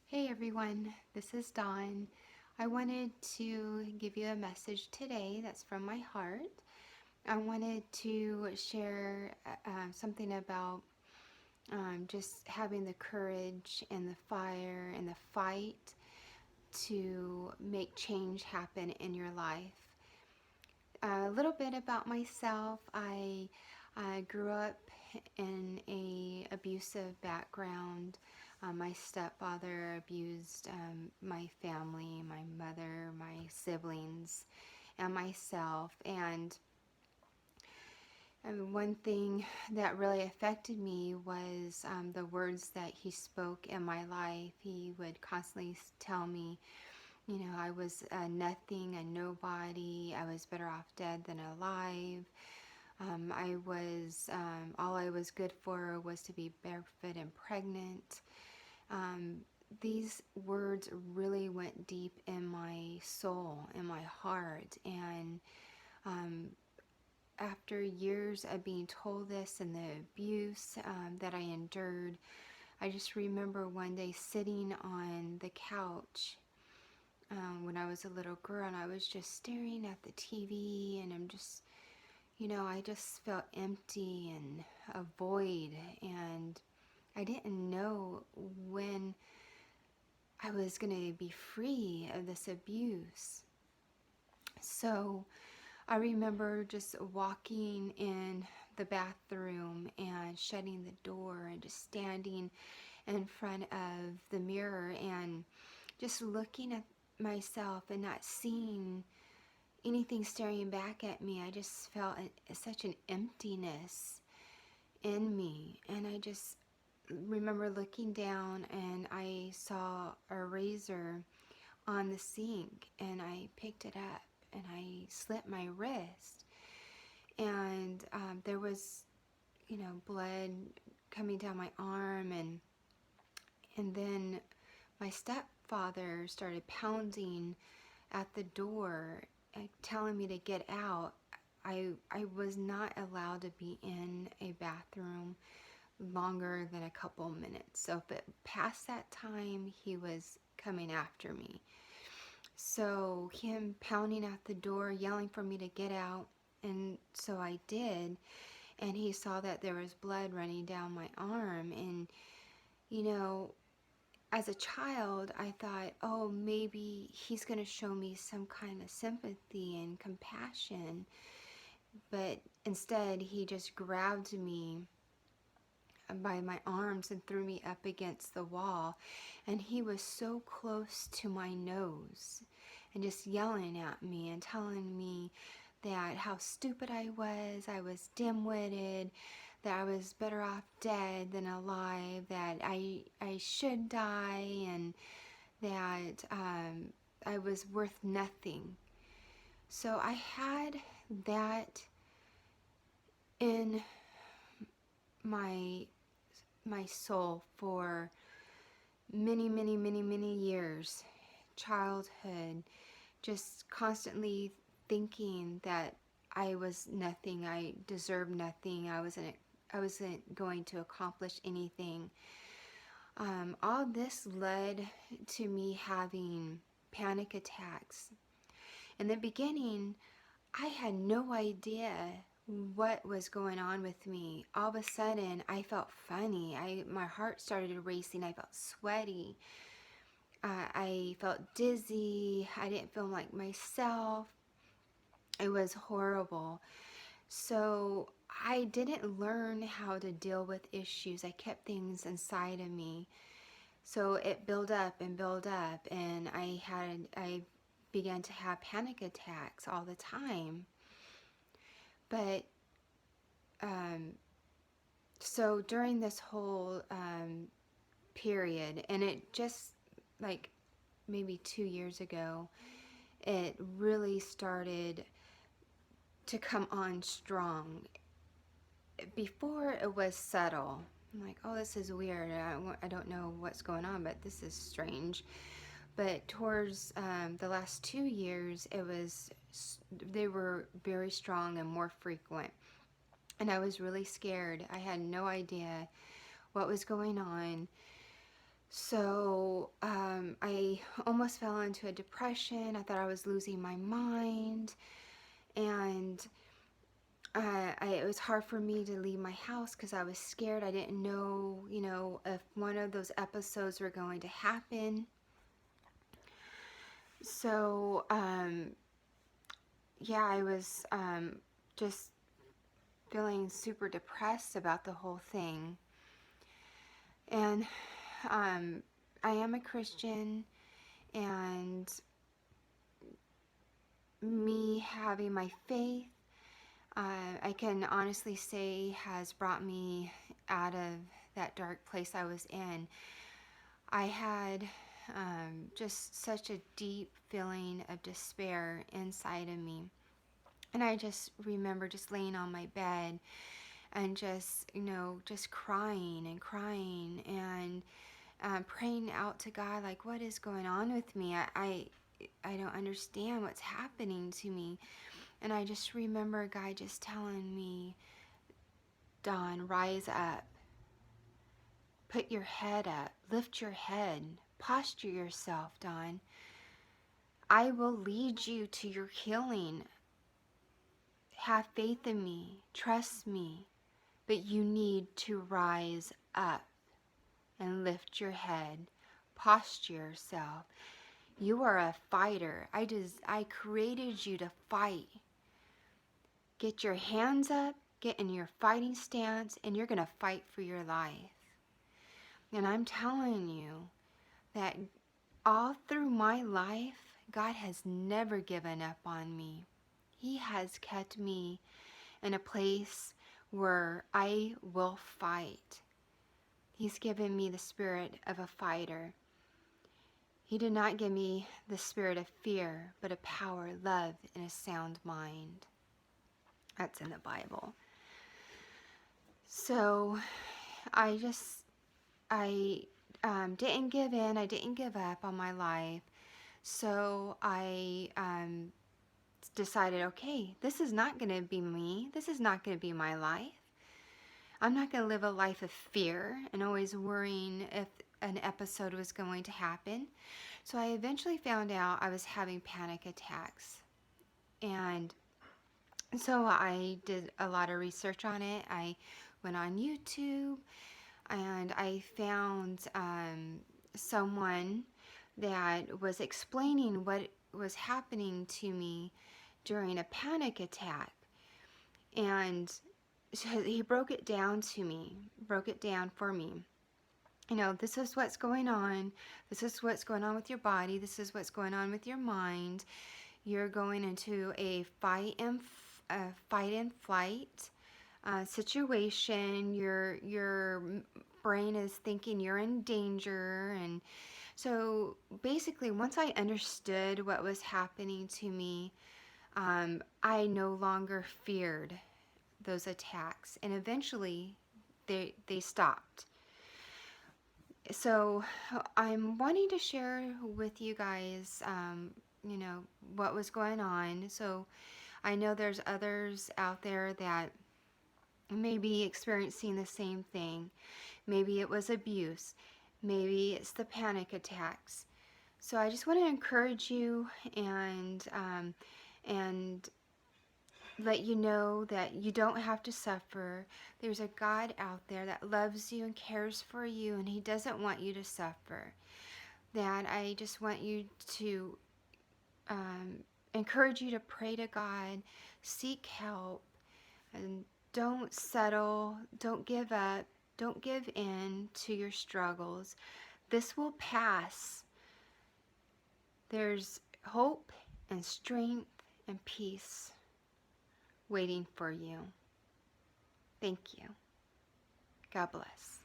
Hey everyone, this is Dawn. I wanted to give you a message today that's from my heart. I wanted to share something about just having the courage and the fire and the fight to make change happen in your life. A little bit about myself. I grew up in a abusive background. My stepfather abused my family, my mother, my siblings, and myself. And one thing that really affected me was the words that he spoke in my life. He would constantly tell me, I was nothing, a nobody. I was better off dead than alive. All I was good for was to be barefoot and pregnant. Um, these words really went deep in my soul, in my heart. And um, after years of being told this and the abuse that I endured, I just remember one day sitting on the couch when I was a little girl, and I was just staring at the TV, and I just felt empty and a void, and I didn't know when I was going to be free of this abuse. So I remember just walking in the bathroom and shutting the door and just standing in front of the mirror and just looking at myself and not seeing anything staring back at me. I just felt such an emptiness in me. And I just remember looking down and I saw a razor on the sink, and I picked it up and I slit my wrist. And there was, blood coming down my arm. And then my stepfather started pounding at the door, telling me to get out. I was not allowed to be in a bathroom longer than a couple minutes. So if it past that time, he was coming after me. So him pounding at the door, yelling for me to get out, and so I did. And he saw that there was blood running down my arm. And you know, as a child, I thought, oh, maybe he's going to show me some kind of sympathy and compassion. But instead, he just grabbed me by my arms and threw me up against the wall. And he was so close to my nose and just yelling at me and telling me that how stupid I was dim-witted, that I was better off dead than alive, that I should die, and that I was worth nothing. So I had that in my soul for many, many, many, many years. Childhood, just constantly thinking that I was nothing, I deserved nothing, I wasn't going to accomplish anything. All this led to me having panic attacks. In the beginning, I had no idea what was going on with me. All of a sudden, I felt funny. My heart started racing. I felt sweaty. I felt dizzy. I didn't feel like myself. It was horrible. So I didn't learn how to deal with issues. I kept things inside of me. So it built up and built up, and I began to have panic attacks all the time. But so during this whole period, and it just like maybe 2 years ago, it really started to come on strong. Before, it was subtle. I'm like, oh, this is weird. I don't know what's going on, but this is strange. But towards the last 2 years, they were very strong and more frequent. And I was really scared. I had no idea what was going on. So I almost fell into a depression. I thought I was losing my mind. And it was hard for me to leave my house because I was scared. I didn't know, if one of those episodes were going to happen. So, yeah, I was just feeling super depressed about the whole thing. And I am a Christian, and me having my faith, I can honestly say, has brought me out of that dark place I was in. I had just such a deep feeling of despair inside of me. And I just remember just laying on my bed and just crying and crying and praying out to God, like, what is going on with me? I don't understand what's happening to me. And I just remember God just telling me, Dawn, rise up. Put your head up. Lift your head. Posture yourself, Dawn. I will lead you to your healing. Have faith in me. Trust me. But you need to rise up and lift your head. Posture yourself. You are a fighter. I created you to fight. Get your hands up, get in your fighting stance, and you're going to fight for your life. And I'm telling you that all through my life, God has never given up on me. He has kept me in a place where I will fight. He's given me the spirit of a fighter. He did not give me the spirit of fear, but of power, love, and a sound mind. That's in the Bible. So I didn't give in. I didn't give up on my life. So I decided, okay, this is not going to be me. This is not going to be my life. I'm not going to live a life of fear and always worrying if an episode was going to happen. So I eventually found out I was having panic attacks. And so I did a lot of research on it. I went on YouTube and I found someone that was explaining what was happening to me during a panic attack. And so he broke it down for me. This is what's going on. This is what's going on with your body. This is what's going on with your mind. You're going into a fight and flight situation. Your brain is thinking you're in danger. And so basically, once I understood what was happening to me, I no longer feared those attacks, and eventually they stopped. So I'm wanting to share with you guys, what was going on. So I know there's others out there that may be experiencing the same thing. Maybe it was abuse. Maybe it's the panic attacks. So I just want to encourage you and let you know that you don't have to suffer. There's a God out there that loves you and cares for you, and He doesn't want you to suffer. That I just want you to encourage you to pray to God, seek help, and don't settle, don't give up, don't give in to your struggles. This will pass. There's hope and strength and peace waiting for you. Thank you. God bless.